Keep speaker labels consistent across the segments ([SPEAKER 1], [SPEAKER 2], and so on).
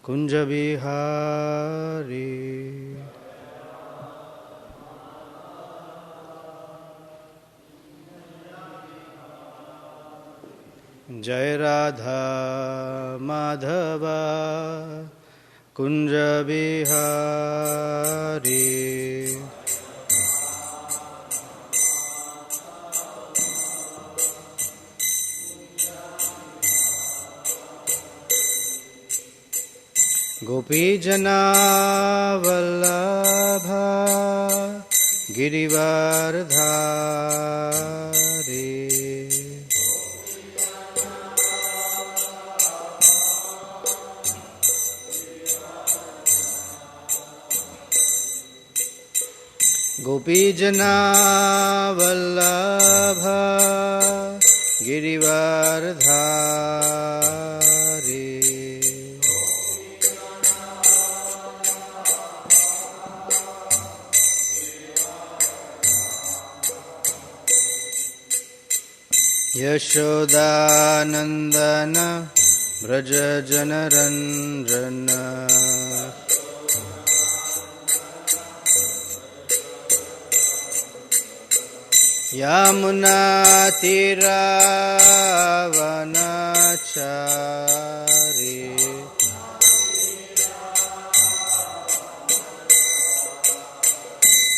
[SPEAKER 1] कुंज बिहारी जय राधा माधव कुंज बिहारी गोपी जना वल्लभा गिरिवरधारी गोपी जना वल्लभा गिरिवरधारी यशोदानंदन व्रज जनरंजन यमुना तीरावनचारी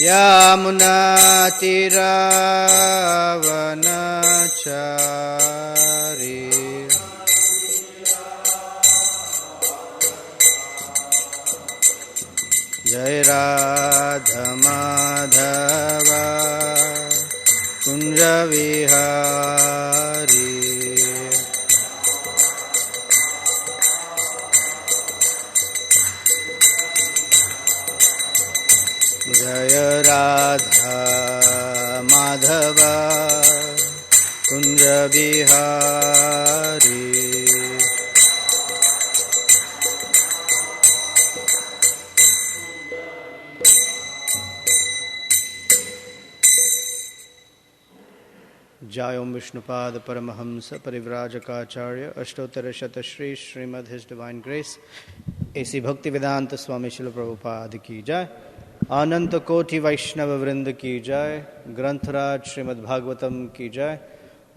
[SPEAKER 1] यमुना तीरावनचारी जय राधा माधव कुंज विहारी जय राधा माधव कुंज बिहारी जय ओम विष्णुपाद परमहंस परिव्राजकाचार्य अष्टोत्तर शतश्री श्रीमद् His Divine Grace AC Bhakti Vedanta स्वामी शिल प्रभुपाद की जय। अनंत कोटि वैष्णव वृंद की जय। ग्रंथराज श्रीमद् भागवतम की जय।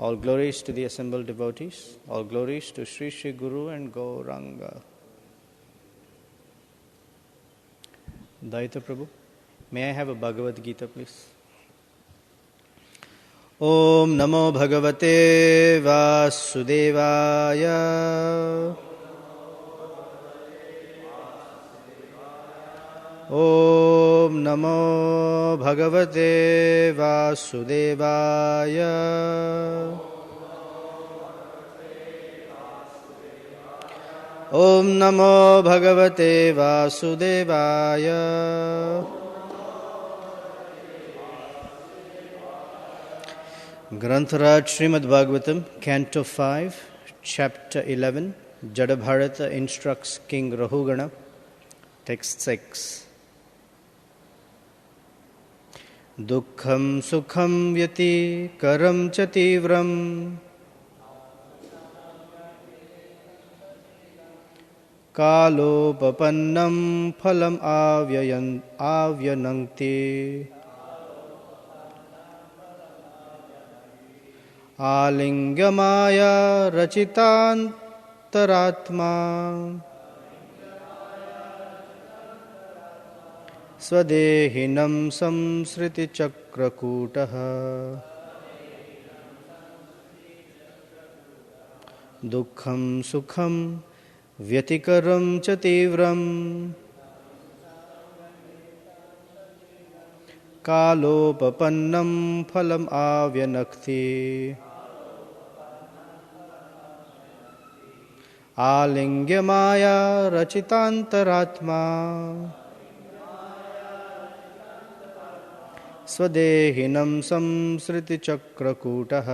[SPEAKER 1] All glories to the assembled devotees. All glories to Sri Sri Guru and Gauranga. Daita Prabhu, may I have a Bhagavad Gita, please? Om Namo Bhagavate Vasudevaya. Om Namo Bhagavate Vasudevaya. Om Namo Bhagavate Vasudevaya. Grantaraj Srimad Bhagavatam, Canto 5, Chapter 11, Jadabharata instructs King Rahugana, Text 6. Dukkham sukham vyati karam cha tivram kalopapannam phalam avyananti आलिंगमाया रचितांतरात्मा स्वदेहिनं संसृतिचक्रकूटः दुःखं सुखं व्यतिकरं च तीव्रं कालोपपन्नं फलम् आव्यनक्ति आलिंग्यमाया रचितांतरात्मा स्वदेहिनं संसृतिचक्रकूटः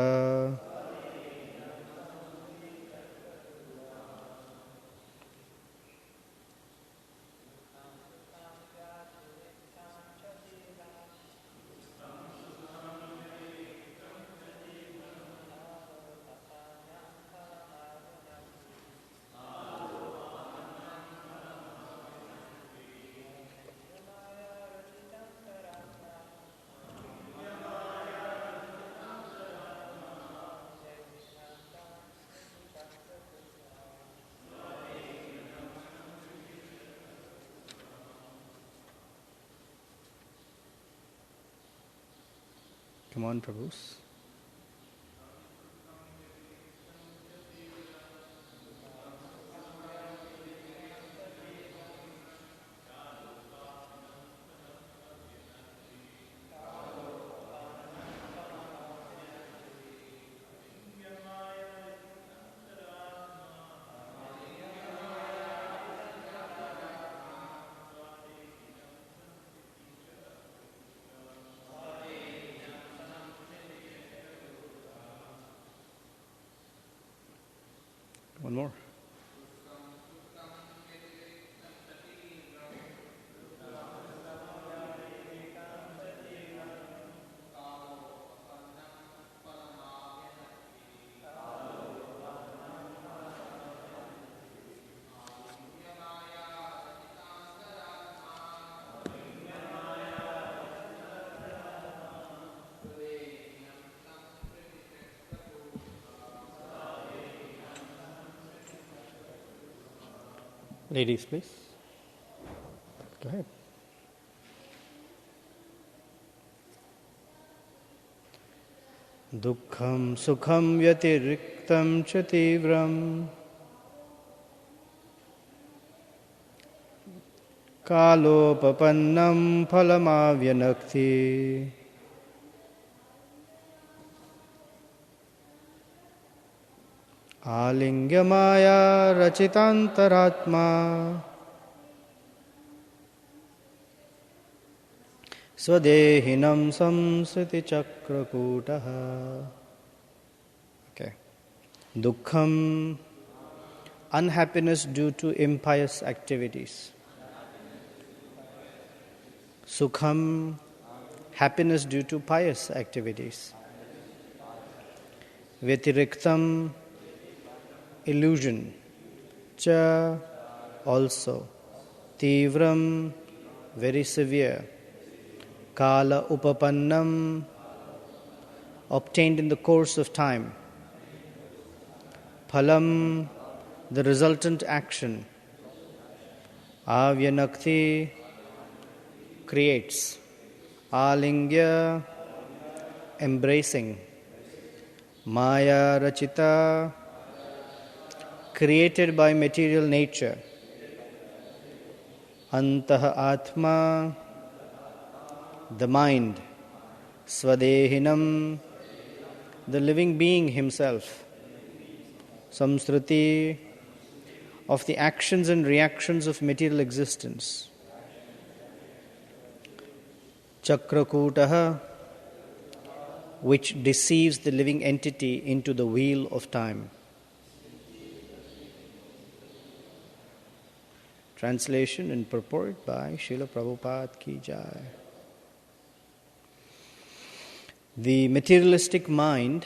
[SPEAKER 1] Come on, Prabhus. One more. Ladies, please. Go ahead. Dukkham sukham vyatiriktam cha tivram kalopapannam phalamavyanakti Alingamaya rachitantaratma Swadehinam samsriti chakrakutaha. Okay. Dukkham, unhappiness due to impious activities. Sukham, happiness due to pious activities. Vyatiriktam, illusion. Cha, also. Tivram, very severe. Kala upapannam, obtained in the course of time. Phalam, the resultant action. Avyanakti, creates. Alingya, embracing. Maya rachita, created by material nature. Antaha atma, the mind. Swadehinam, the living being himself. Samsriti, of the actions and reactions of material existence. Chakrakutaha, which deceives the living entity into the wheel of time. Translation and purport by Srila Prabhupada Ki Jai. The materialistic mind,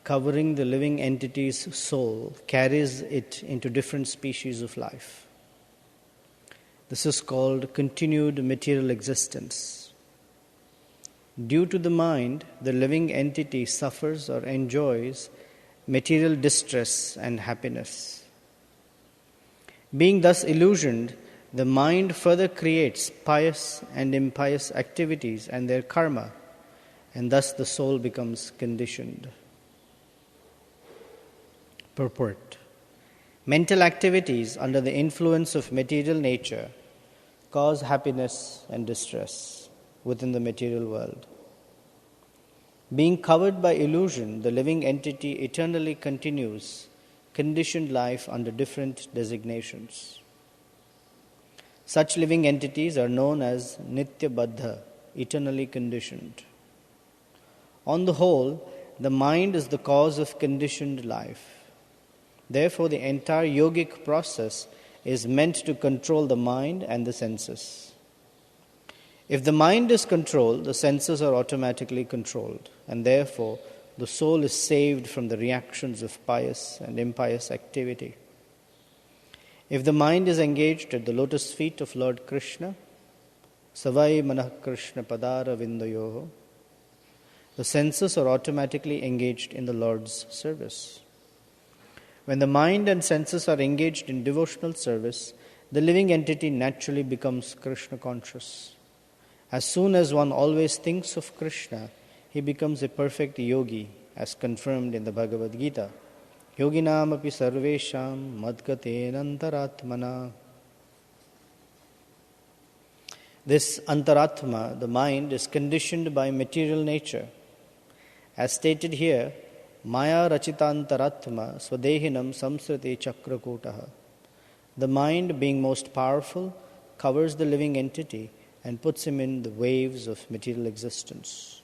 [SPEAKER 1] covering the living entity's soul, carries it into different species of life. This is called continued material existence. Due to the mind, the living entity suffers or enjoys material distress and happiness. Being thus illusioned, the mind further creates pious and impious activities and their karma, and thus the soul becomes conditioned. Purport. Mental activities under the influence of material nature cause happiness and distress within the material world. Being covered by illusion, the living entity eternally continues conditioned life under different designations. Such living entities are known as Nitya-baddha, eternally conditioned. On the whole, the mind is the cause of conditioned life. Therefore, the entire yogic process is meant to control the mind and the senses. If the mind is controlled, the senses are automatically controlled, and therefore the soul is saved from the reactions of pious and impious activity. If the mind is engaged at the lotus feet of Lord Krishna, Savai Manah Krishna Padara Vindayoho, the senses are automatically engaged in the Lord's service. When the mind and senses are engaged in devotional service, the living entity naturally becomes Krishna conscious. As soon as one always thinks of Krishna, he becomes a perfect yogi, as confirmed in the Bhagavad Gita. Yoginam api sarvesham madgatena antaratmana. This antaratma, the mind, is conditioned by material nature. As stated here, Maya rachitantaratma swadehinam samsriti chakrakutaha. The mind, being most powerful, covers the living entity and puts him in the waves of material existence.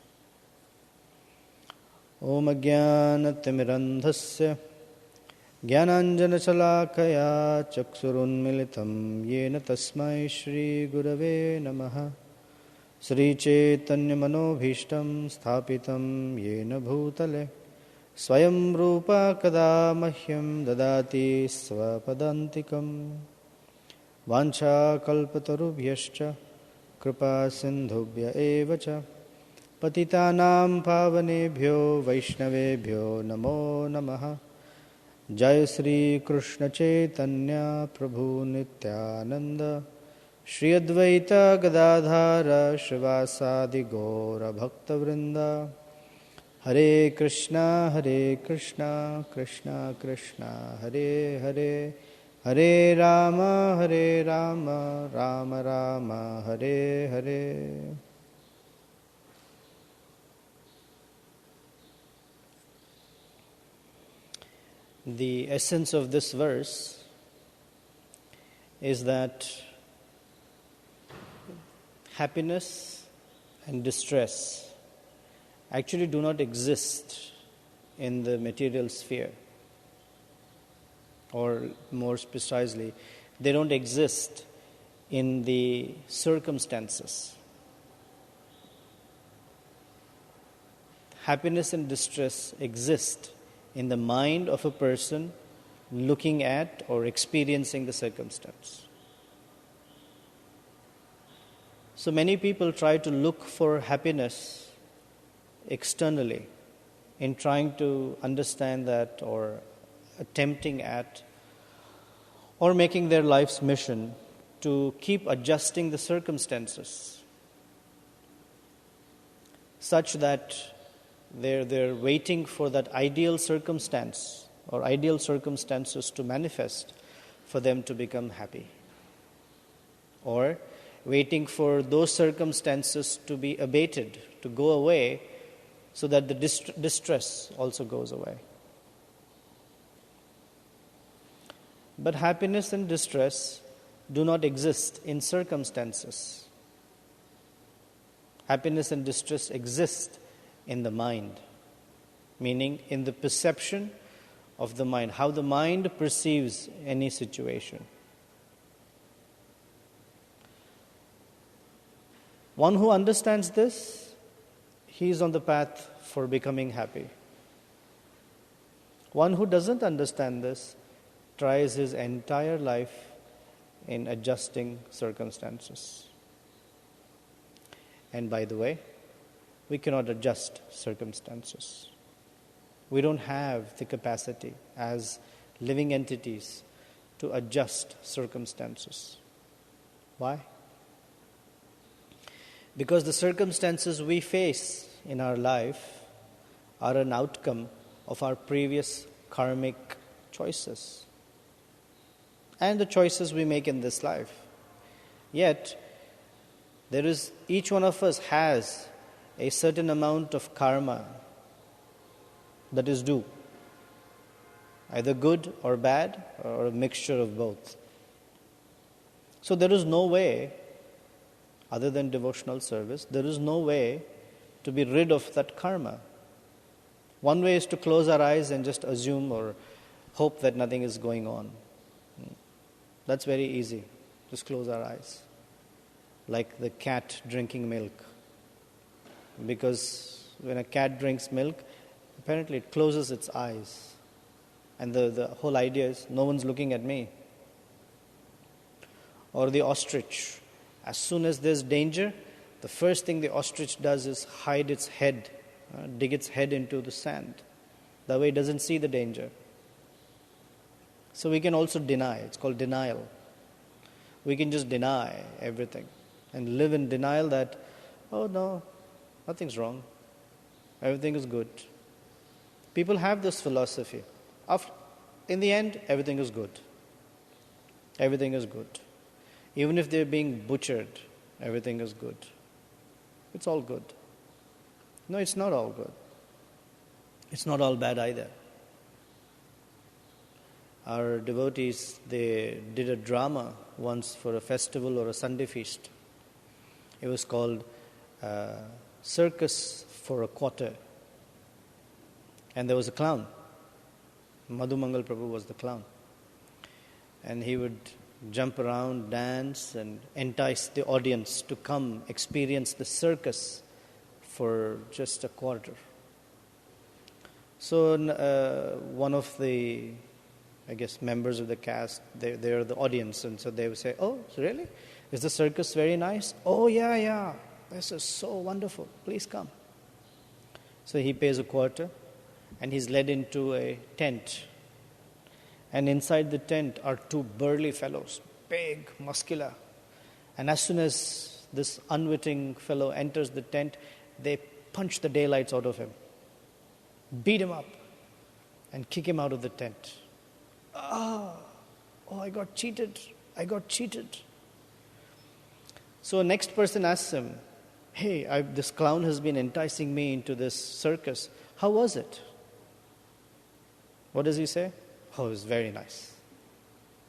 [SPEAKER 1] Om ajnanatimirandhasya jnananjana chalakaya chaksurunmilitam yena tasmai shri gurave namaha Sri Chaitanya Manobhishtam Sthapitam Yena Bhutale Swayam Rupa Kada Mahyam Dadati Swapadantikam Vancha Kalpatarubhyascha Kripa Sindhubhya Evacha Patitanam Pavanebhyo Vaishnavebhyo Namo Namaha Jai Sri Krishna Chaitanya Prabhu Nityananda Shri Advaita Gadadhara Shivasadi Gaura Bhakta Vrinda Hare Krishna Krishna Krishna Hare Hare Hare Rama Rama Rama Hare Hare. The essence of this verse is that happiness and distress actually do not exist in the material sphere. Or more precisely, they don't exist in the circumstances. Happiness and distress exist in the mind of a person looking at or experiencing the circumstance. So many people try to look for happiness externally in trying to understand that or attempting at or making their life's mission to keep adjusting the circumstances such that they're waiting for that ideal circumstance or ideal circumstances to manifest for them to become happy, or waiting for those circumstances to be abated, to go away, so that the distress also goes away. But happiness and distress do not exist in circumstances. Happiness and distress exist in the mind, meaning in the perception of the mind, how the mind perceives any situation. One who understands this, he is on the path for becoming happy. One who doesn't understand this tries his entire life in adjusting circumstances. And by the way, we cannot adjust circumstances. We don't have the capacity as living entities to adjust circumstances. Why? Because the circumstances we face in our life are an outcome of our previous karmic choices and the choices we make in this life. Yet, each one of us has a certain amount of karma that is due, either good or bad, or a mixture of both. So there is no way, other than devotional service, there is no way to be rid of that karma. One way is to close our eyes and just assume or hope that nothing is going on. That's very easy. Just close our eyes. Like the cat drinking milk. Because when a cat drinks milk, apparently it closes its eyes. And the whole idea is, no one's looking at me. Or the ostrich. As soon as there's danger, the first thing the ostrich does is hide its head, dig its head into the sand. That way it doesn't see the danger. So we can also deny. It's called denial. We can just deny everything and live in denial that, oh no, nothing's wrong. Everything is good. People have this philosophy. In the end, everything is good. Everything is good. Even if they're being butchered, everything is good. It's all good. No, it's not all good. It's not all bad either. Our devotees, they did a drama once for a festival or a Sunday feast. It was called Circus for a Quarter. And there was a clown. Madhu Mangal Prabhu was the clown. And he would jump around, dance, and entice the audience to come experience the circus for just a quarter. So one of the, I guess, members of the cast, they're the audience, and so they would say, "Oh, really? Is the circus very nice?" "Oh, yeah. This is so wonderful. Please come." So he pays a quarter, and he's led into a tent. And inside the tent are two burly fellows, big, muscular. And as soon as this unwitting fellow enters the tent, they punch the daylights out of him, beat him up, and kick him out of the tent. Oh, I got cheated. So next person asks him, "Hey, this clown has been enticing me into this circus. How was it?" What does he say? "Oh, it was very nice.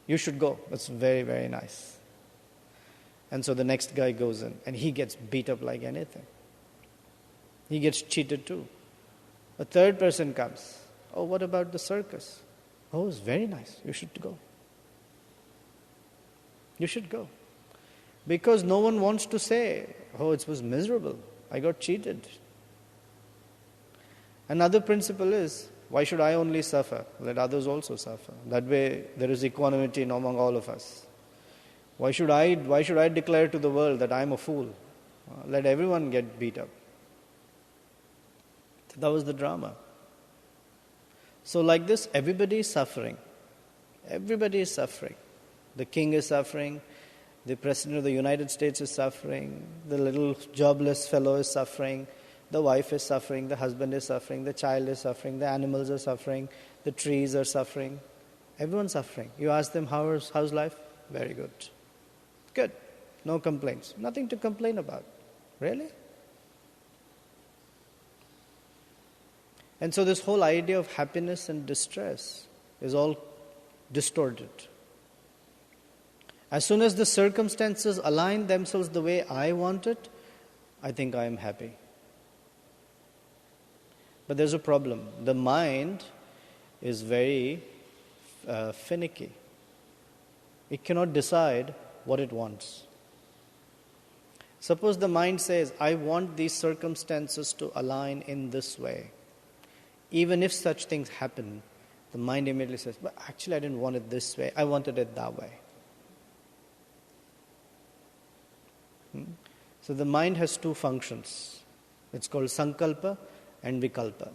[SPEAKER 1] You should go. It's very, very nice." And so the next guy goes in, and he gets beat up like anything. He gets cheated too. A third person comes. "Oh, what about the circus?" "Oh, it's very nice. You should go. You should go." Because no one wants to say, "Oh, it was miserable. I got cheated." Another principle is, why should I only suffer? Let others also suffer. That way there is equanimity among all of us. Why should I declare to the world that I'm a fool? Let everyone get beat up. So that was the drama. So like this, everybody is suffering. Everybody is suffering. The king is suffering. The President of the United States is suffering. The little jobless fellow is suffering. The wife is suffering. The husband is suffering. The child is suffering. The animals are suffering. The trees are suffering. Everyone's suffering. You ask them, how's life? Very good. Good. No complaints. Nothing to complain about. Really? And so this whole idea of happiness and distress is all distorted. As soon as the circumstances align themselves the way I want it, I think I am happy. But there's a problem. The mind is very finicky. It cannot decide what it wants. Suppose the mind says, I want these circumstances to align in this way. Even if such things happen, the mind immediately says, but actually I didn't want it this way. I wanted it that way. So the mind has two functions. It's called sankalpa and vikalpa.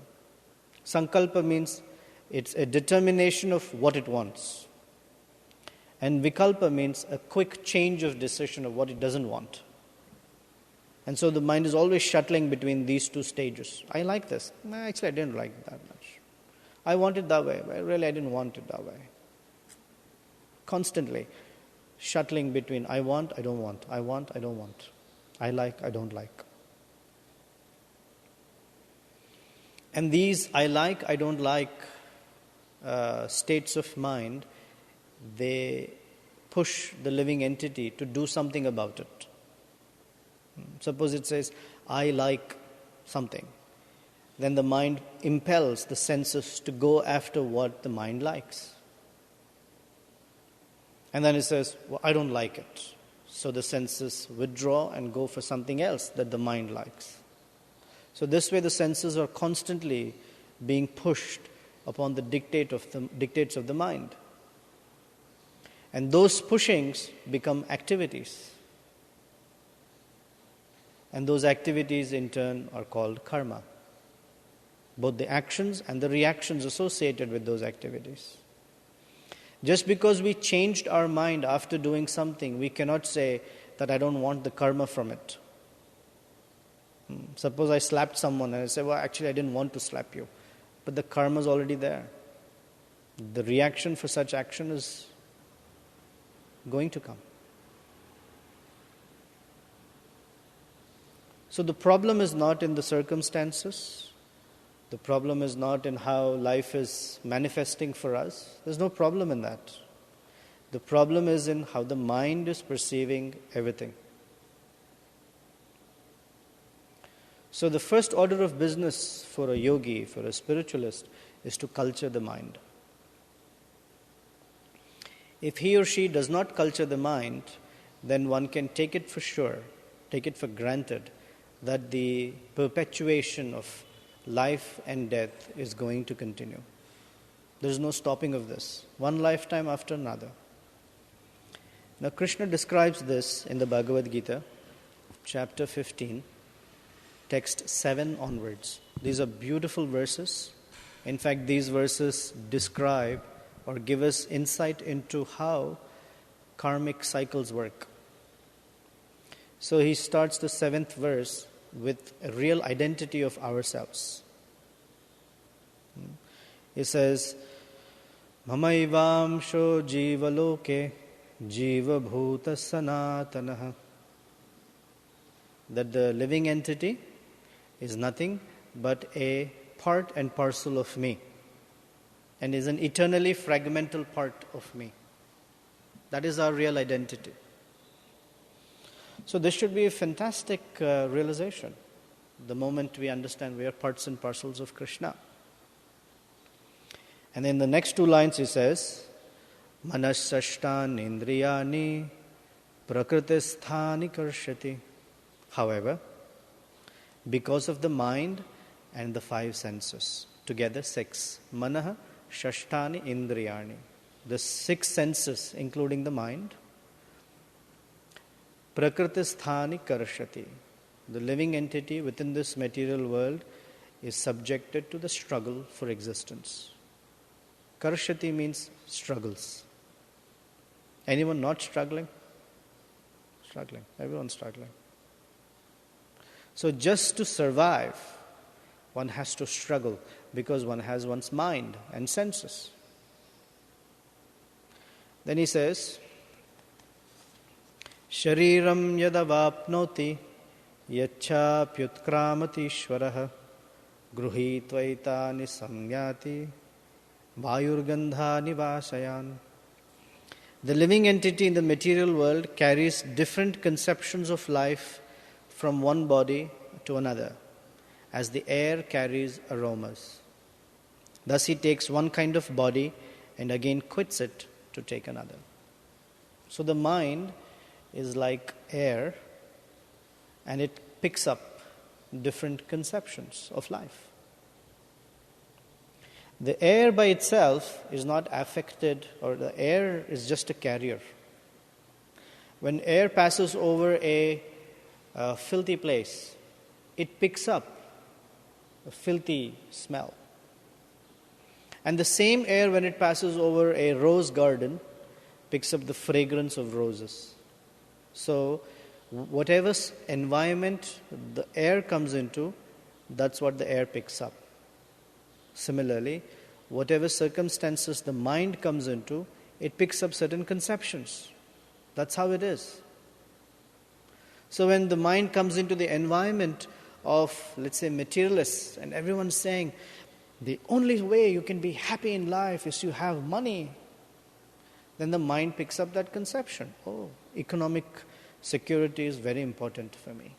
[SPEAKER 1] Sankalpa means it's a determination of what it wants. And vikalpa means a quick change of decision of what it doesn't want. And so the mind is always shuttling between these two stages. I like this. No, actually, I didn't like it that much. I want it that way. But really, I didn't want it that way. Constantly shuttling between I want, I don't want. I want, I don't want. I like, I don't like. And these I like, I don't like states of mind, they push the living entity to do something about it. Suppose it says, I like something. Then the mind impels the senses to go after what the mind likes. And then it says, well, I don't like it. So the senses withdraw and go for something else that the mind likes. So this way the senses are constantly being pushed upon the dictates of the mind. And those pushings become activities. And those activities in turn are called karma. Both the actions and the reactions associated with those activities. Just because we changed our mind after doing something, we cannot say that I don't want the karma from it. Suppose I slapped someone and I say, well, actually I didn't want to slap you. But the karma is already there. The reaction for such action is going to come. So the problem is not in the circumstances. The problem is not in how life is manifesting for us. There's no problem in that. The problem is in how the mind is perceiving everything. So the first order of business for a yogi, for a spiritualist, is to culture the mind. If he or she does not culture the mind, then one can take it for sure, take it for granted, that the perpetuation of life and death is going to continue. There is no stopping of this, one lifetime after another. Now Krishna describes this in the Bhagavad Gita, chapter 15, text 7 onwards. These are beautiful verses. In fact, these verses describe or give us insight into how karmic cycles work. So he starts the 7th verse with a real identity of ourselves. He says, Mamaivamsho jivaloke jiva bhuta sanatanaha. That the living entity is nothing but a part and parcel of me, and is an eternally fragmental part of me. That is our real identity. So this should be a fantastic realization the moment we understand we are parts and parcels of Krishna. And in the next 2 lines he says, Manasashtan indriyani prakritisthani karshati. However, because of the mind and the 5 senses, together 6. Manaha shashtani indriyani. The 6 senses, including the mind. Prakritisthani karshati. The living entity within this material world is subjected to the struggle for existence. Karshati means struggles. Anyone not struggling? Struggling. Everyone's struggling. So just to survive, one has to struggle because one has one's mind and senses. Then he says, Shariram yadavapnoti yachapyutkramati shvaraha gruhitvaitani samyati vayurgandhani vasayan. The living entity in the material world carries different conceptions of life from one body to another, as the air carries aromas. Thus he takes one kind of body and again quits it to take another. So the mind is like air, and it picks up different conceptions of life. The air by itself is not affected, or the air is just a carrier. When air passes over a filthy place, it picks up a filthy smell. And the same air, when it passes over a rose garden, picks up the fragrance of roses. So whatever environment the air comes into, that's what the air picks up. Similarly, whatever circumstances the mind comes into, it picks up certain conceptions. That's how it is. So when the mind comes into the environment of, let's say, materialists, and everyone's saying, the only way you can be happy in life is to have money, then the mind picks up that conception. Oh, economic security is very important for me.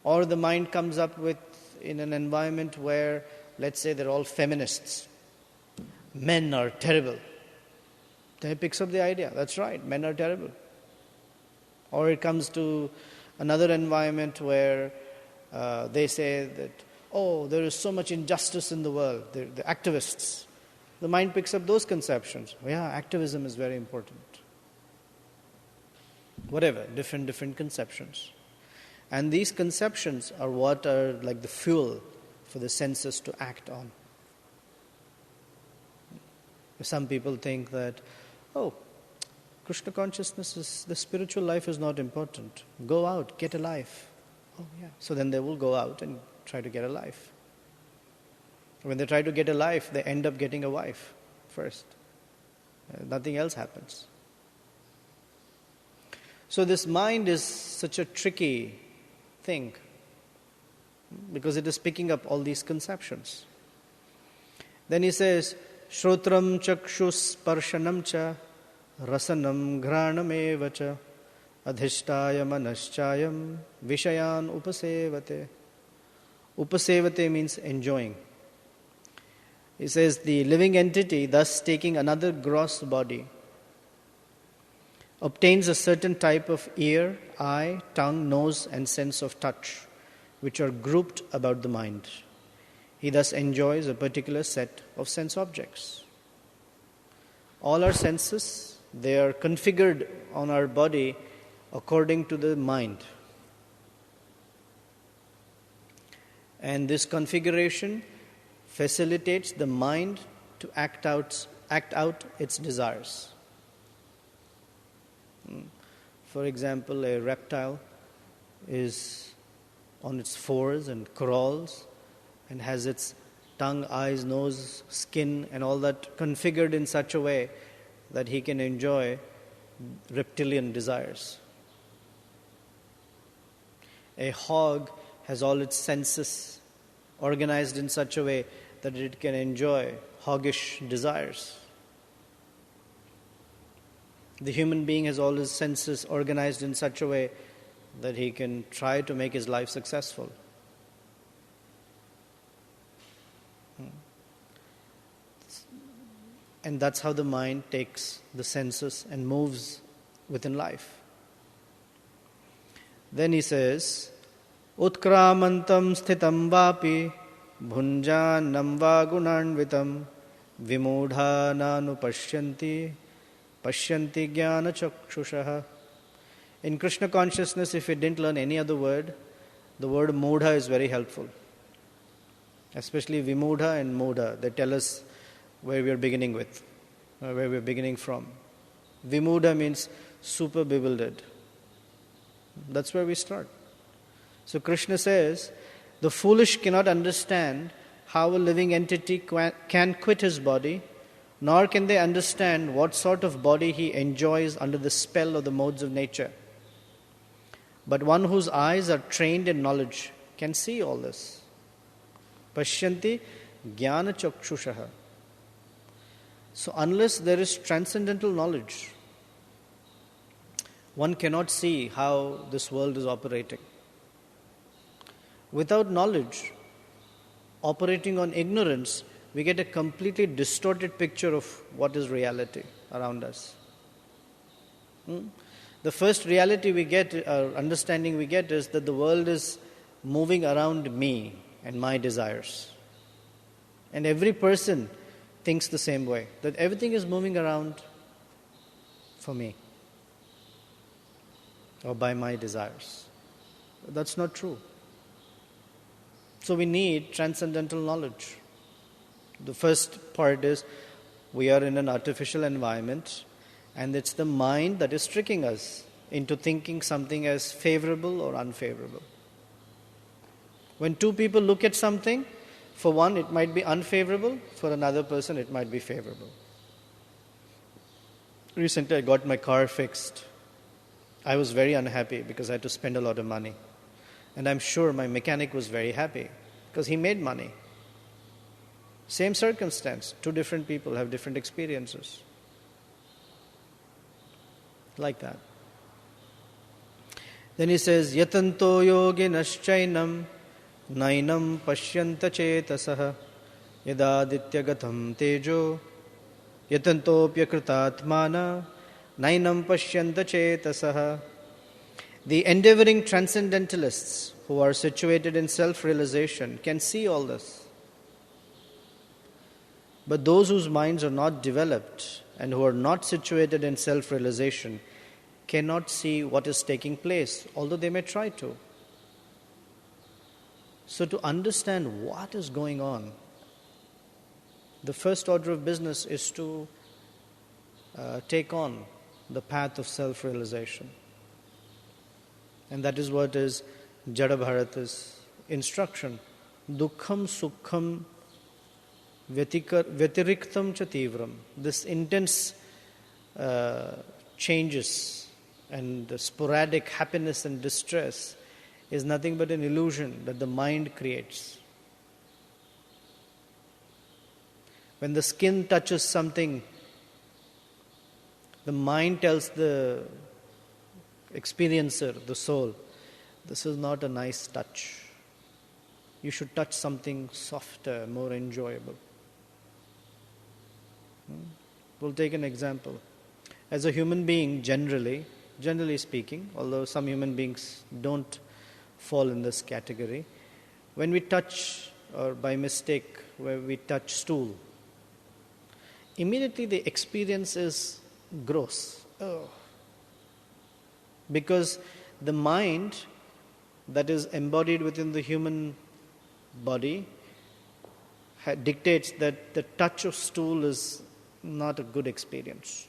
[SPEAKER 1] Or the mind comes up with, in an environment where, let's say, they're all feminists. Men are terrible. Then it picks up the idea, that's right, men are terrible. Or it comes to another environment where they say that, oh, there is so much injustice in the world, the activists. The mind picks up those conceptions. Oh, yeah, activism is very important. Whatever, different conceptions. And these conceptions are what are like the fuel for the senses to act on. Some people think that, oh, Krishna consciousness is, the spiritual life is not important. Go out, get a life. Oh, yeah. So then they will go out and try to get a life. When they try to get a life, they end up getting a wife first. Nothing else happens. So this mind is such a tricky thing because it is picking up all these conceptions. Then he says, Shrotram chakshus parshanam cha rasanam ghranam eva cha adhishtaya manaschayam vishayan upasevate. Upasevate means enjoying. He says the living entity, thus taking another gross body, obtains a certain type of ear, eye, tongue, nose and sense of touch, which are grouped about the mind. He thus enjoys a particular set of sense objects. All our senses, they are configured on our body according to the mind. And this configuration facilitates the mind to act out its desires. For example, a reptile is on its fours and crawls and has its tongue, eyes, nose, skin and all that configured in such a way that he can enjoy reptilian desires. A hog has all its senses organized in such a way that it can enjoy hoggish desires. The human being has all his senses organized in such a way that he can try to make his life successful. And that's how the mind takes the senses and moves within life. Then he says, Utkramantam sthitam vapi bhunjanam va gunanvitam vimudha nanu pashyanti jnana chakshushaha. In Krishna consciousness, if you didn't learn any other word, the word mudha is very helpful. Especially vimudha and mudha. They tell us where we are beginning with, where we are beginning from. Vimudha means super bewildered. That's where we start. So Krishna says, the foolish cannot understand how a living entity can quit his body, nor can they understand what sort of body he enjoys under the spell of the modes of nature. But one whose eyes are trained in knowledge can see all this. Pashyanti jnana chakshushaha. So unless there is transcendental knowledge, one cannot see how this world is operating. Without knowledge, operating on ignorance, we get a completely distorted picture of what is reality around us. The first reality we get, understanding we get, is that the world is moving around me and my desires. And every person thinks the same way, that everything is moving around for me or by my desires. That's not true. So we need transcendental knowledge. The first part is we are in an artificial environment and it's the mind that is tricking us into thinking something as favorable or unfavorable. When two people look at something, for one it might be unfavorable, for another person it might be favorable. Recently I got my car fixed. I was very unhappy because I had to spend a lot of money. And I'm sure my mechanic was very happy because he made money. Same circumstance, two different people have different experiences. Like that. Then he says, Yatanto yoginaschainam nainam pashyanta chetasah yadadityagatam tejo yatantopyakritatmana nainam pashyanta chetasah. The endeavoring transcendentalists who are situated in self-realization can see all this. But those whose minds are not developed and who are not situated in self-realization cannot see what is taking place, although they may try to. So to understand what is going on, the first order of business is to take on the path of self-realization. And that is what is Jada Bharata's instruction, Dukkham Sukham Vyatiriktam cha Tivram. This intense changes and the sporadic happiness and distress is nothing but an illusion that the mind creates. When the skin touches something, the mind tells the experiencer, the soul, this is not a nice touch. You should touch something softer, more enjoyable. We'll take an example. As a human being, generally speaking, although some human beings don't fall in this category, when we touch, or by mistake, where we touch stool, immediately the experience is gross. Oh. Because the mind that is embodied within the human body dictates that the touch of stool is not a good experience.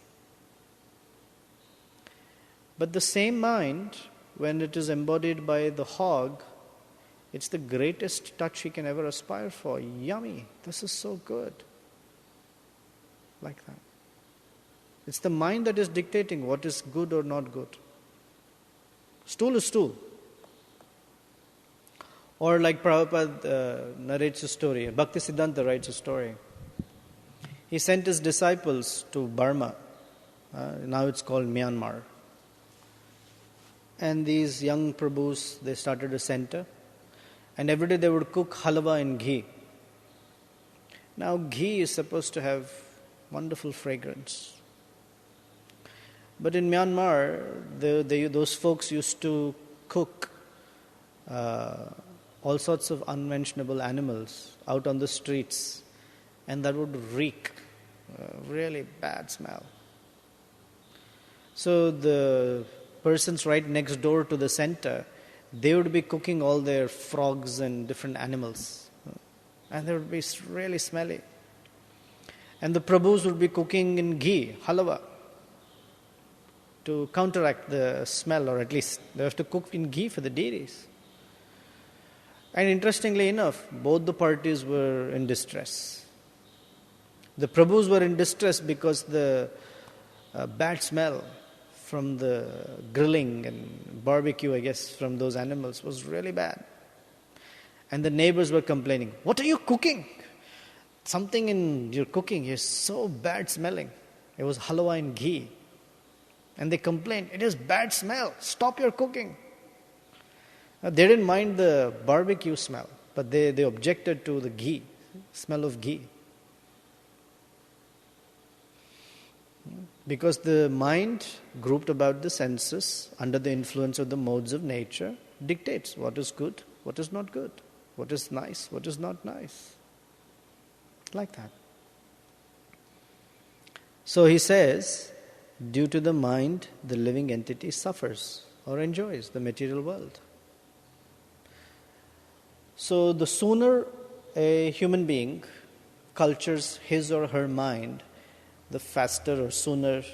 [SPEAKER 1] But the same mind, when it is embodied by the hog, it's the greatest touch he can ever aspire for. Yummy, this is so good. Like that. It's the mind that is dictating what is good or not good. Stool is stool. Or like Prabhupada narrates a story, Bhaktisiddhanta writes a story. He sent his disciples to Burma. Now it's called Myanmar. And these young Prabhus, they started a center. And every day they would cook halwa in ghee. Now ghee is supposed to have wonderful fragrance. But in Myanmar, those folks used to cook all sorts of unmentionable animals out on the streets, and that would reek really bad smell. So the persons right next door to the center, they would be cooking all their frogs and different animals, and they would be really smelly. And the Prabhus would be cooking in ghee, halwa, to counteract the smell, or at least they have to cook in ghee for the deities. And interestingly enough, both the parties were in distress. The Prabhus were in distress because the bad smell from the grilling and barbecue, I guess, from those animals was really bad. And the neighbors were complaining, "What are you cooking? Something in your cooking is so bad smelling." It was halwa in ghee. And they complained, "It is bad smell. Stop your cooking." They didn't mind the barbecue smell, but they objected to the ghee, smell of ghee. Because the mind, grouped about the senses, under the influence of the modes of nature, dictates what is good, what is not good, what is nice, what is not nice. Like that. So he says, due to the mind, the living entity suffers or enjoys the material world. So the sooner a human being cultures his or her mind, the faster or sooner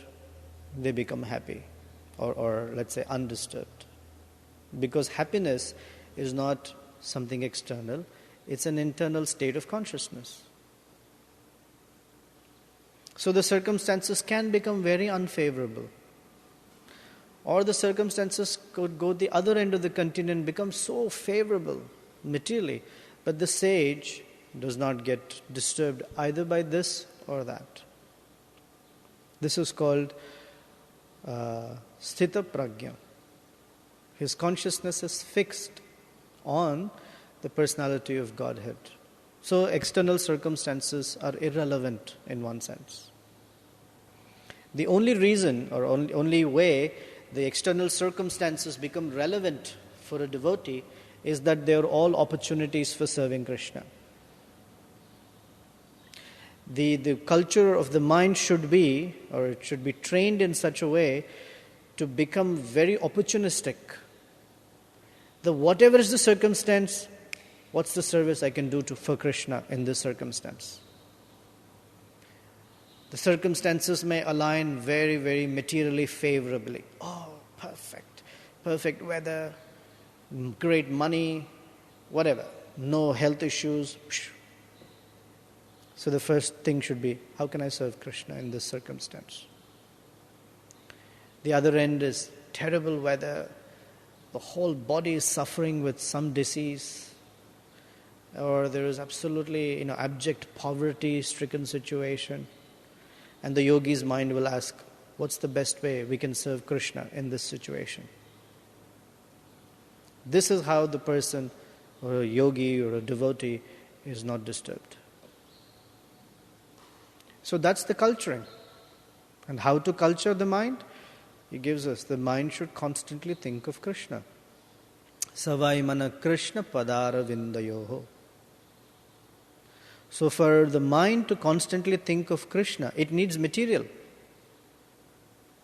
[SPEAKER 1] they become happy, or let's say undisturbed. Because happiness is not something external, it's an internal state of consciousness. So the circumstances can become very unfavorable. Or the circumstances could go the other end of the continuum, become so favorable materially, but the sage does not get disturbed either by this or that. This is called sthita prajna. His consciousness is fixed on the personality of Godhead. So external circumstances are irrelevant in one sense. The only reason or only way the external circumstances become relevant for a devotee is that they are all opportunities for serving Krishna. The culture of the mind should be, or it should be trained in such a way to become very opportunistic. Whatever is the circumstance, what's the service I can do for Krishna in this circumstance? The circumstances may align very, very materially favorably. Oh, perfect weather, great money, whatever, no health issues. So the first thing should be, how can I serve Krishna in this circumstance? The other end is terrible weather, the whole body is suffering with some disease, or there is absolutely, abject poverty-stricken situation. And the yogi's mind will ask, what's the best way we can serve Krishna in this situation? This is how the person, or a yogi or a devotee, is not disturbed. So that's the culturing. And how to culture the mind? He gives us, the mind should constantly think of Krishna. Savai mana Krishna padara vindayoho. So for the mind to constantly think of Krishna, it needs material.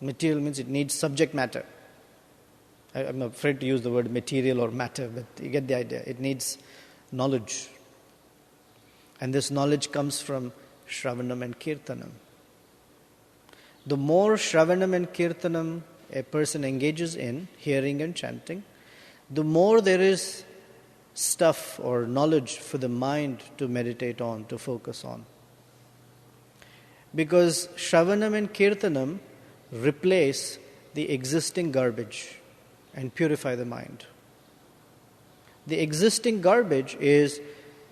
[SPEAKER 1] Material means it needs subject matter. I'm afraid to use the word material or matter, but you get the idea. It needs knowledge. And this knowledge comes from Shravanam and Kirtanam. The more Shravanam and Kirtanam a person engages in, hearing and chanting, the more there is stuff or knowledge for the mind to meditate on, to focus on. Because Shravanam and Kirtanam replace the existing garbage and purify the mind. The existing garbage is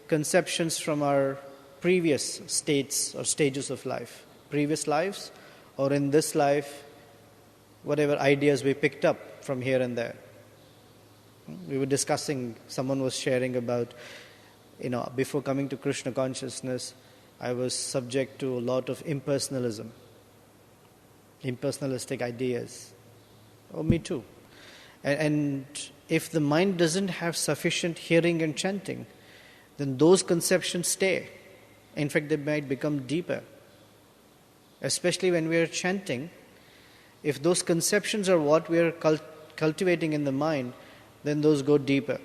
[SPEAKER 1] conceptions from our previous states or stages of life, previous lives, or in this life, whatever ideas we picked up from here and there. We were discussing, someone was sharing about, before coming to Krishna consciousness, I was subject to a lot of impersonalism, impersonalistic ideas. Oh, me too. And if the mind doesn't have sufficient hearing and chanting, then those conceptions stay. In fact, they might become deeper. Especially when we are chanting, if those conceptions are what we are cultivating in the mind, then those go deeper.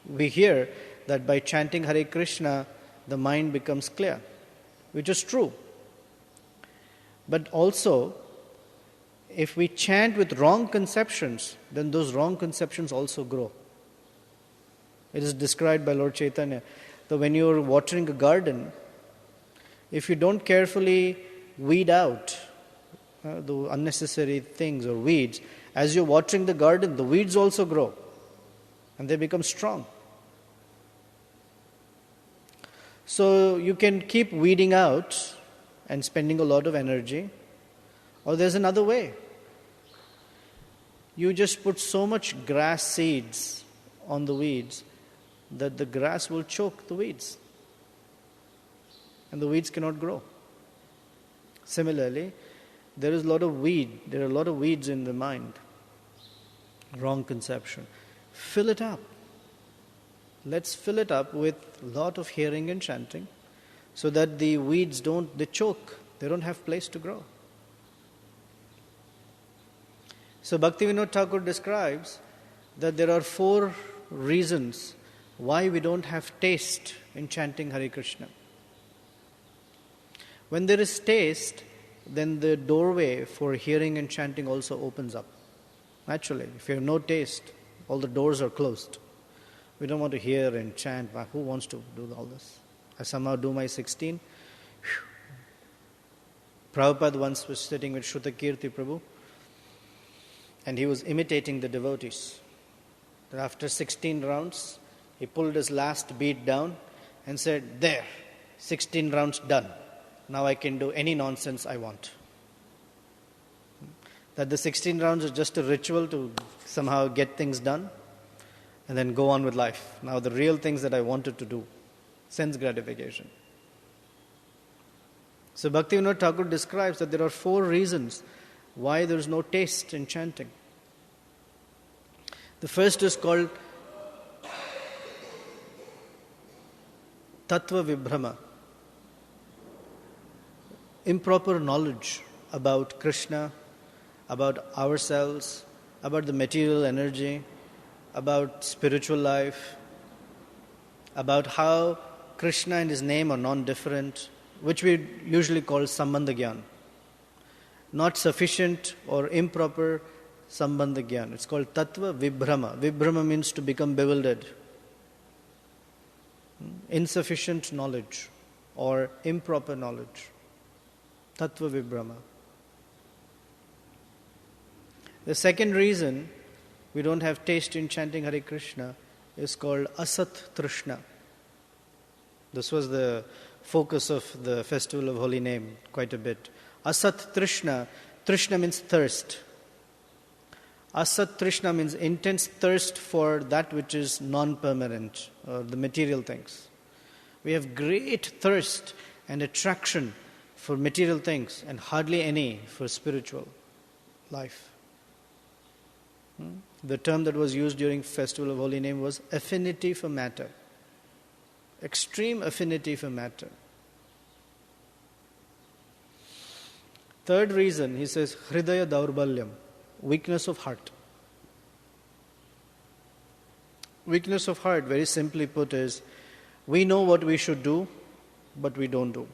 [SPEAKER 1] We hear that by chanting Hare Krishna, the mind becomes clear, which is true. But also, if we chant with wrong conceptions, then those wrong conceptions also grow. It is described by Lord Chaitanya that when you are watering a garden, if you don't carefully weed out the unnecessary things or weeds, as you're watering the garden, the weeds also grow and they become strong. So you can keep weeding out and spending a lot of energy, or there's another way. You just put so much grass seeds on the weeds that the grass will choke the weeds and the weeds cannot grow. Similarly, there are a lot of weeds in the mind. Wrong conception. Fill it up. Let's fill it up with a lot of hearing and chanting so that the weeds they choke. They don't have place to grow. So Bhaktivinoda Thakur describes that there are 4 reasons why we don't have taste in chanting Hare Krishna. When there is taste, then the doorway for hearing and chanting also opens up. Naturally, if you have no taste, all the doors are closed. We don't want to hear and chant. Who wants to do all this? I somehow do my 16. Prabhupada once was sitting with Shrutakirti Prabhu, and he was imitating the devotees. After 16 rounds, he pulled his last beat down and said, "There, 16 rounds done. Now I can do any nonsense I want." That the 16 rounds is just a ritual to somehow get things done and then go on with life. Now the real things that I wanted to do, sense gratification. So Bhaktivinoda Thakur describes that there are 4 reasons why there is no taste in chanting. The first is called Tattva Vibhrama. Improper knowledge about Krishna, about ourselves, about the material energy, about spiritual life, about how Krishna and his name are non-different, which we usually call Sambandha Gyan. Not sufficient or improper Sambandha Gyan. It's called Tattva Vibhrama. Vibhrama means to become bewildered. Insufficient knowledge or improper knowledge. Tattva Vibhrama. The second reason we don't have taste in chanting Hare Krishna is called Asat Trishna. This was the focus of the Festival of Holy Name quite a bit. Asat Trishna. Trishna means thirst. Asat Trishna means intense thirst for that which is non-permanent, or the material things. We have great thirst and attraction for material things and hardly any for spiritual life. The term that was used during Festival of Holy Name was affinity for matter. Extreme affinity for matter. Third reason, he says, Hridaya Daurbalyam, weakness of heart. Weakness of heart, very simply put, is we know what we should do, but we don't do.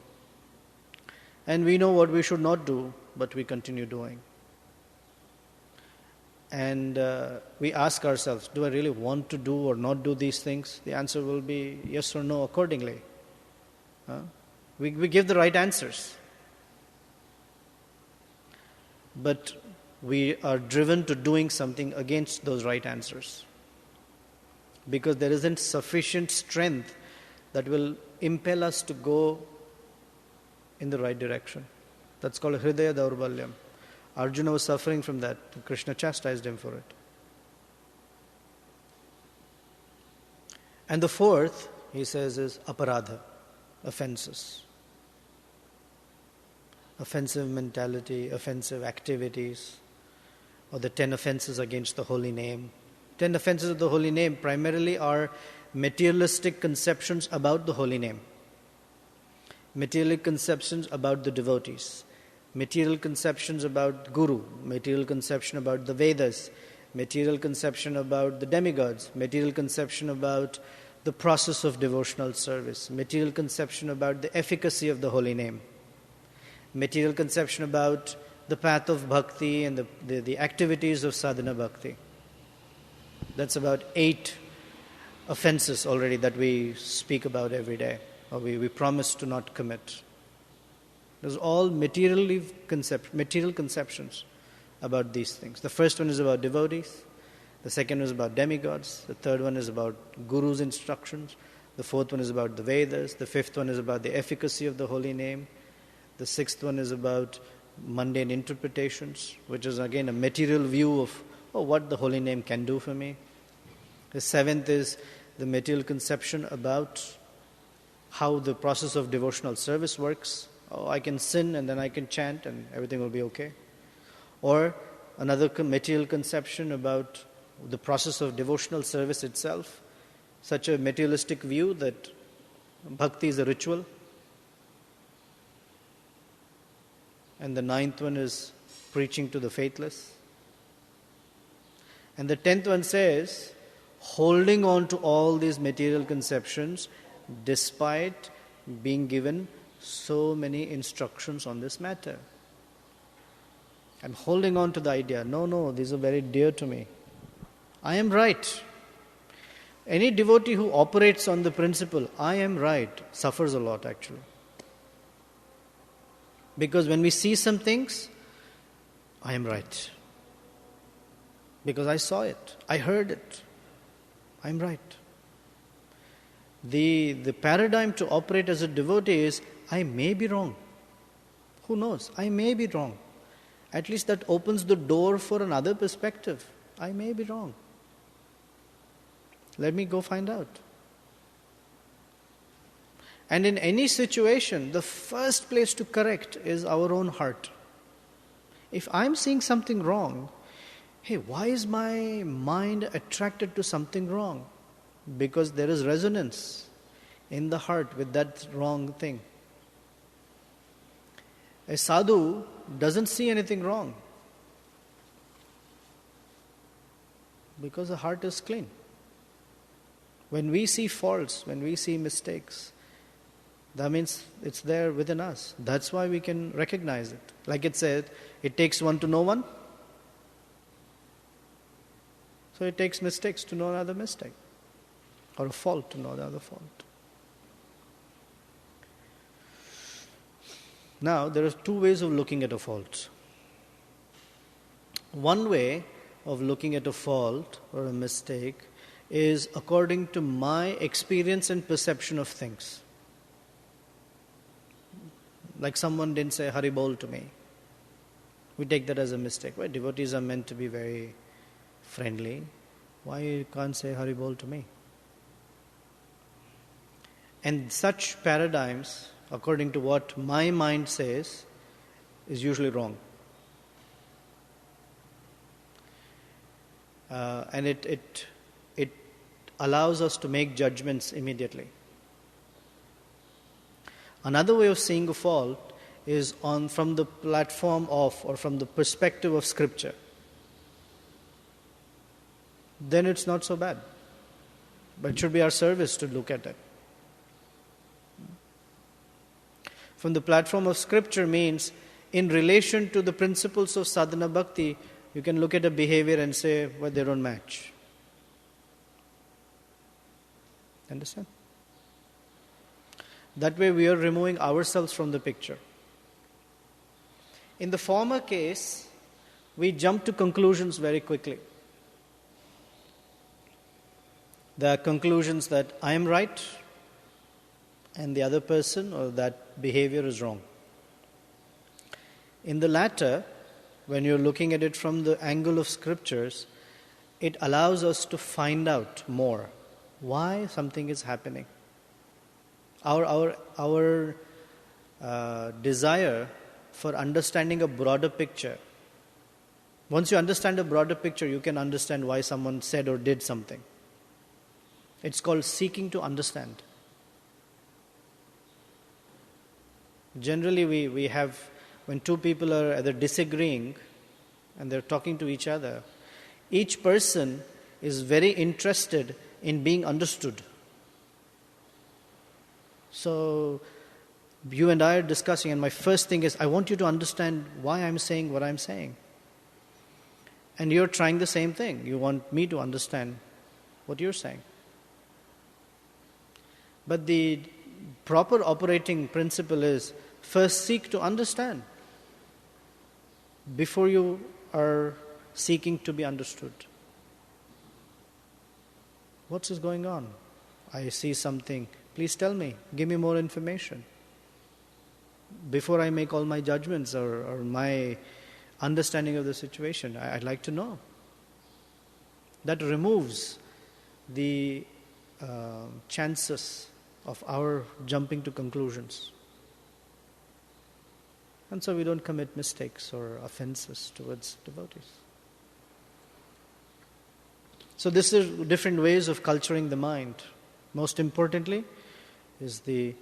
[SPEAKER 1] And we know what we should not do, but we continue doing. And we ask ourselves, do I really want to do or not do these things? The answer will be yes or no accordingly. We give the right answers. But we are driven to doing something against those right answers. Because there isn't sufficient strength that will impel us to go in the right direction. That's called Hridaya Daurbalyam. Arjuna was suffering from that. Krishna chastised him for it. And the fourth, he says, is aparadha, offenses. Offensive mentality, offensive activities, or the 10 offenses against the holy name. 10 offenses of the holy name primarily are materialistic conceptions about the holy name. Material conceptions about the devotees. Material conceptions about Guru, material conception about the Vedas, material conception about the demigods, material conception about the process of devotional service, material conception about the efficacy of the holy name, material conception about the path of bhakti and the activities of sadhana bhakti. That's about 8 offenses already that we speak about every day, or we promise to not commit. There's all material conceptions about these things. The first one is about devotees. The second is about demigods. The third one is about Guru's instructions. The fourth one is about the Vedas. The fifth one is about the efficacy of the holy name. The sixth one is about mundane interpretations, which is again a material view of what the holy name can do for me. The seventh is the material conception about how the process of devotional service works. I can sin and then I can chant and everything will be okay. Or another material conception about the process of devotional service itself, such a materialistic view that bhakti is a ritual. And the 9th one is preaching to the faithless. And the 10th one says, holding on to all these material conceptions despite being given so many instructions on this matter. I'm holding on to the idea, no, these are very dear to me. I am right. Any devotee who operates on the principle, I am right, suffers a lot actually. Because when we see some things, I am right. Because I saw it, I heard it, I'm right. The paradigm to operate as a devotee is, I may be wrong. Who knows? I may be wrong. At least that opens the door for another perspective. I may be wrong. Let me go find out. And in any situation, the first place to correct is our own heart. If I'm seeing something wrong, hey, why is my mind attracted to something wrong? Because there is resonance in the heart with that wrong thing. A sadhu doesn't see anything wrong because the heart is clean. When we see faults, when we see mistakes, that means it's there within us. That's why we can recognize it. Like it said, it takes one to know one. So it takes mistakes to know another mistake, or a fault to know the other fault. Now, there are two ways of looking at a fault. One way of looking at a fault or a mistake is according to my experience and perception of things. Like someone didn't say Hari Bol to me. We take that as a mistake. Well, devotees are meant to be very friendly. Why you can't say Hari Bol to me? And such paradigms, according to what my mind says, is usually wrong. And it allows us to make judgments immediately. Another way of seeing a fault is from the platform of, or from the perspective of Scripture. Then it's not so bad. But it should be our service to look at it. From the platform of Scripture means in relation to the principles of sadhana bhakti, you can look at a behavior and say, well, they don't match. Understand? That way we are removing ourselves from the picture. In the former case, we jump to conclusions very quickly. There are conclusions that I am right and the other person or that behavior is wrong. In the latter, when you're looking at it from the angle of Scriptures, it allows us to find out more why something is happening. Our desire for understanding a broader picture. Once you understand a broader picture, you can understand why someone said or did something. It's called seeking to understand. Generally, we have, when two people are either disagreeing and they're talking to each other, each person is very interested in being understood. So, you and I are discussing, and my first thing is, I want you to understand why I'm saying what I'm saying. And you're trying the same thing. You want me to understand what you're saying. But the proper operating principle is, first seek to understand before you are seeking to be understood. What is going on? I see something. Please tell me. Give me more information. Before I make all my judgments or my understanding of the situation, I'd like to know. That removes the chances of our jumping to conclusions. And so we don't commit mistakes or offenses towards devotees. So this is different ways of culturing the mind. Most importantly is the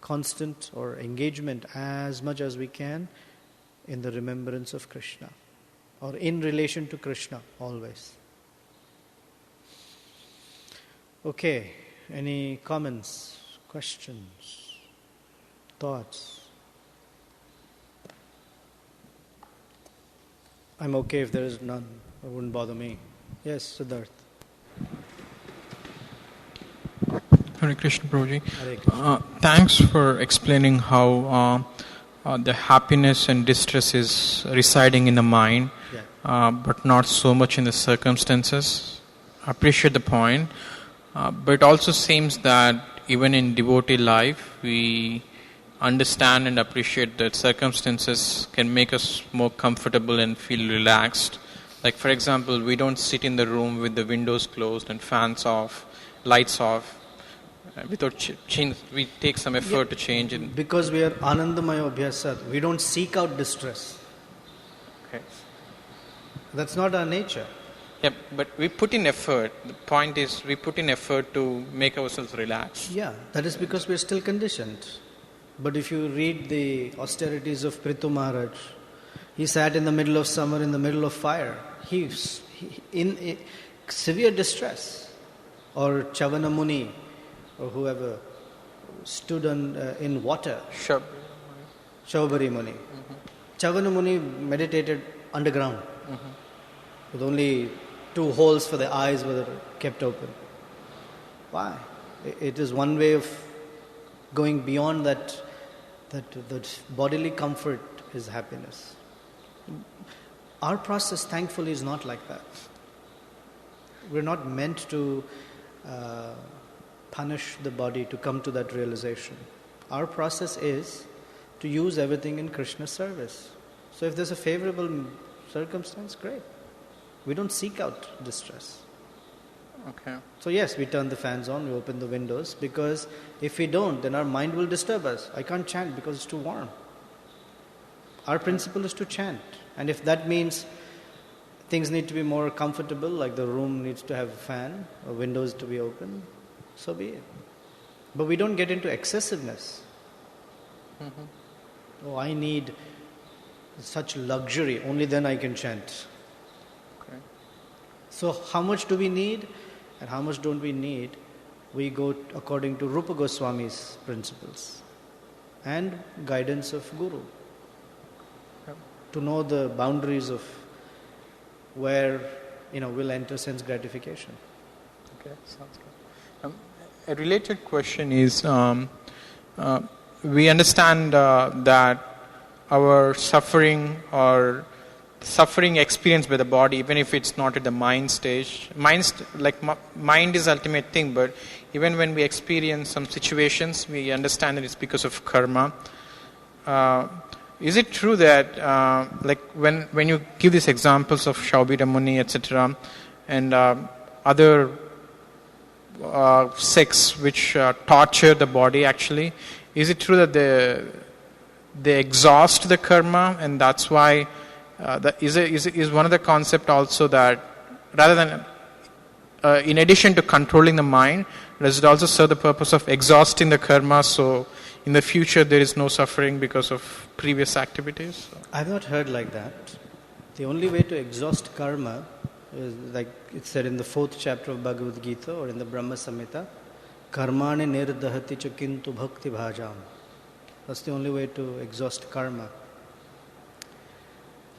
[SPEAKER 1] constant or engagement as much as we can in the remembrance of Krishna or in relation to Krishna always. Okay, any comments, questions, thoughts? I'm okay if there is none. It wouldn't bother me. Yes, Siddharth.
[SPEAKER 2] Hare Krishna, Prabhuji. Thanks for explaining how the happiness and distress is residing in the mind, but not so much in the circumstances. I appreciate the point. But it also seems that even in devotee life, we understand and appreciate that circumstances can make us more comfortable and feel relaxed. Like, for example, we don't sit in the room with the windows closed and fans off, lights off. Without change, we take some effort to change it.
[SPEAKER 1] Because we are Anandamaya Abhyasat, we don't seek out distress.
[SPEAKER 2] Okay.
[SPEAKER 1] That's not our nature.
[SPEAKER 2] Yeah, but we put in effort. The point is, we put in effort to make ourselves relax.
[SPEAKER 1] Yeah, that is because we are still conditioned. But if you read the austerities of Prithu Maharaj, he sat in the middle of summer, in the middle of fire. He's in severe distress. Or Chavana Muni, or whoever, stood in water. Shaubari Muni. Chavana Muni meditated underground with only 2 holes for the eyes were kept open. Why? It is one way of going beyond that bodily comfort is happiness. Our process, thankfully, is not like that. We're not meant to punish the body to come to that realization. Our process is to use everything in Krishna's service. So if there's a favorable circumstance, great. We don't seek out distress.
[SPEAKER 2] Okay.
[SPEAKER 1] So yes, we turn the fans on, we open the windows, because if we don't, then our mind will disturb us. I can't chant because it's too warm. Our principle is to chant. And if that means things need to be more comfortable, like the room needs to have a fan, or windows to be open, so be it. But we don't get into excessiveness. Mm-hmm. Oh, I need such luxury, only then I can chant.
[SPEAKER 2] Okay.
[SPEAKER 1] So how much do we need and how much don't we need? We go according to Rupa Goswami's principles and guidance of Guru. Yep. To know the boundaries of where we'll enter sense gratification.
[SPEAKER 2] Okay, sounds good. A related question is, we understand that our suffering or suffering experienced by the body, even if it's not at the mind stage, mind is ultimate thing, but even when we experience some situations, we understand that it's because of karma. Is it true that when you give these examples of Shaubira Muni, etc., and other sects which torture the body, actually, is it true that they exhaust the karma, and that's why is one of the concept also that rather than in addition to controlling the mind, does it also serve the purpose of exhausting the karma, so in the future there is no suffering because of previous activities?
[SPEAKER 1] I've not heard like that. The only way to exhaust karma is like it said in the 4th chapter of Bhagavad Gita or in the Brahma Samhita, karmani nirdahati cha kintu bhakti bhajam. That's the only way to exhaust karma.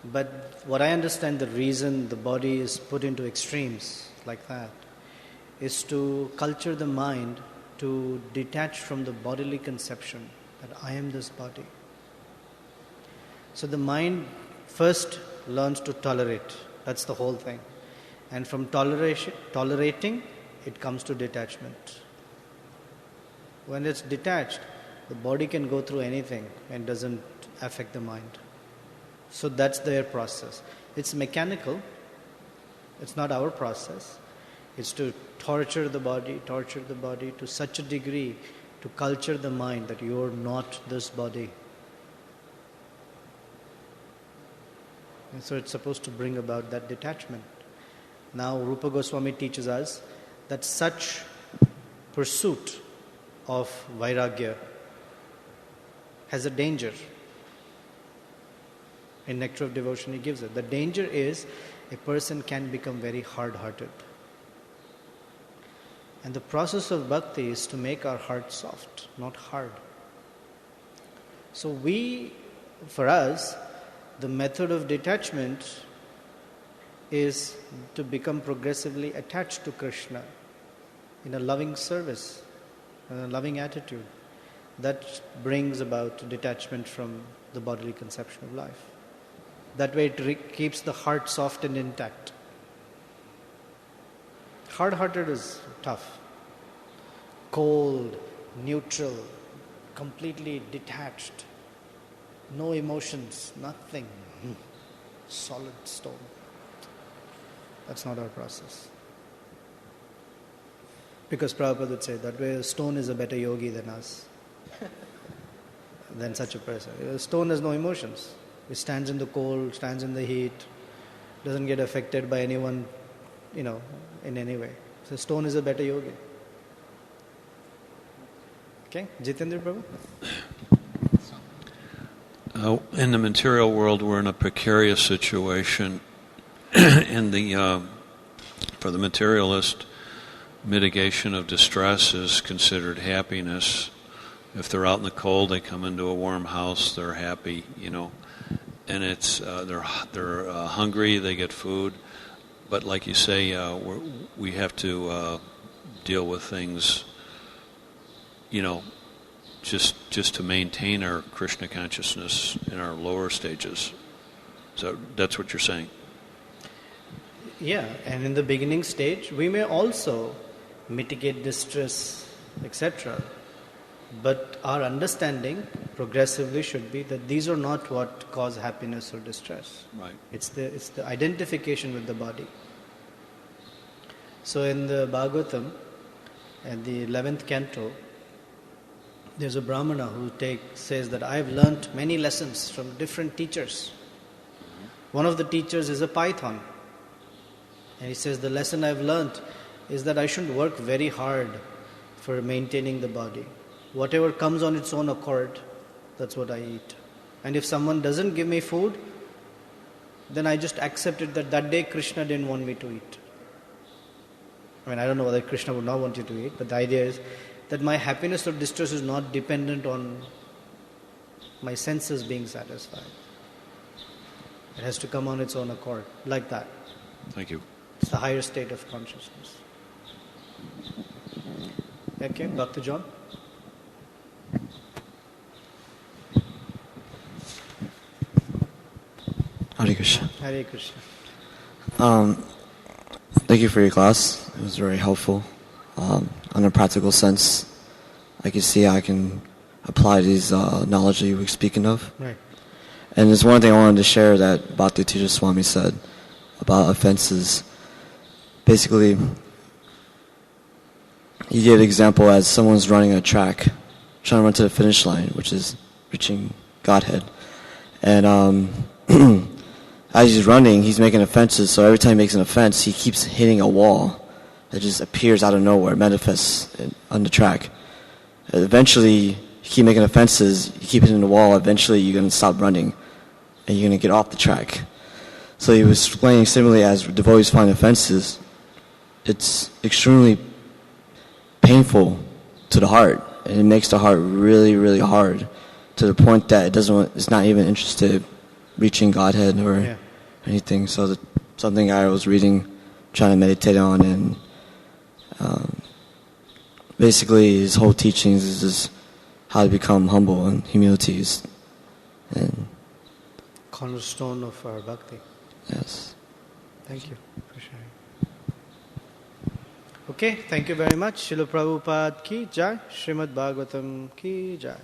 [SPEAKER 1] But what I understand, the reason the body is put into extremes like that is to culture the mind to detach from the bodily conception that I am this body. So the mind first learns to tolerate. That's the whole thing. And from tolerating, it comes to detachment. When it's detached, the body can go through anything and doesn't affect the mind. So that's their process. It's mechanical. It's not our process. It's to torture the body to such a degree to culture the mind that you're not this body. And so it's supposed to bring about that detachment. Now Rupa Goswami teaches us that such pursuit of vairagya has a danger. In Nectar of Devotion he gives it. The danger is a person can become very hard-hearted. And the process of bhakti is to make our heart soft, not hard. So for us, the method of detachment is to become progressively attached to Krishna in a loving service, in a loving attitude. That brings about detachment from the bodily conception of life. That way it keeps the heart soft and intact. Hard-hearted is tough. Cold, neutral, completely detached. No emotions, nothing. Solid stone. That's not our process. Because Prabhupada would say that way a stone is a better yogi than us. Than such a person. A stone has no emotions. It stands in the cold, stands in the heat, doesn't get affected by anyone, in any way. So stone is a better yogi. Okay, Jitendra Prabhu?
[SPEAKER 3] In the material world, we're in a precarious situation. For the materialist, mitigation of distress is considered happiness. If they're out in the cold, they come into a warm house, they're happy, and it's they're hungry, they get food. But like you say, we have to deal with things, just to maintain our Krishna consciousness in our lower stages. So that's what you're saying.
[SPEAKER 1] Yeah, and in the beginning stage, we may also mitigate distress, etc. But our understanding progressively should be that these are not what cause happiness or distress.
[SPEAKER 3] Right.
[SPEAKER 1] It's the identification with the body. So in the Bhagavatam, at the 11th canto, there's a Brahmana who says that I've learnt many lessons from different teachers. One of the teachers is a python. And he says the lesson I've learnt is that I shouldn't work very hard for maintaining the body. Whatever comes on its own accord, that's what I eat. And if someone doesn't give me food, then I just accept it that day Krishna didn't want me to eat. I mean, I don't know whether Krishna would not want you to eat, but the idea is that my happiness or distress is not dependent on my senses being satisfied. It has to come on its own accord, like that.
[SPEAKER 3] Thank you.
[SPEAKER 1] It's the higher state of consciousness. Okay, Dr. John?
[SPEAKER 4] Hare Krishna.
[SPEAKER 1] Hare Krishna.
[SPEAKER 4] Thank you for your class. It was very helpful. On a practical sense, I can see how I can apply these knowledge that you were speaking of.
[SPEAKER 1] Right.
[SPEAKER 4] And there's one thing I wanted to share that Bhakti Teacher Swami said about offenses. Basically, he gave an example as someone's running a track, trying to run to the finish line, which is reaching Godhead. And as he's running, he's making offenses, so every time he makes an offense, he keeps hitting a wall that just appears out of nowhere, manifests on the track. Eventually, you keep making offenses, you keep hitting the wall, eventually you're going to stop running, and you're going to get off the track. So he was explaining similarly as devotees find offenses, it's extremely painful to the heart, and it makes the heart really, really hard, to the point that it's not even interested in reaching Godhead or anything. So that's something I was reading, trying to meditate on, and basically his whole teachings is just how to become humble and humility and
[SPEAKER 1] cornerstone of our bhakti.
[SPEAKER 4] Yes.
[SPEAKER 1] Thank you for sharing. Okay, thank you very much. Srila Prabhupada ki jai, Srimad Bhagavatam ki jai.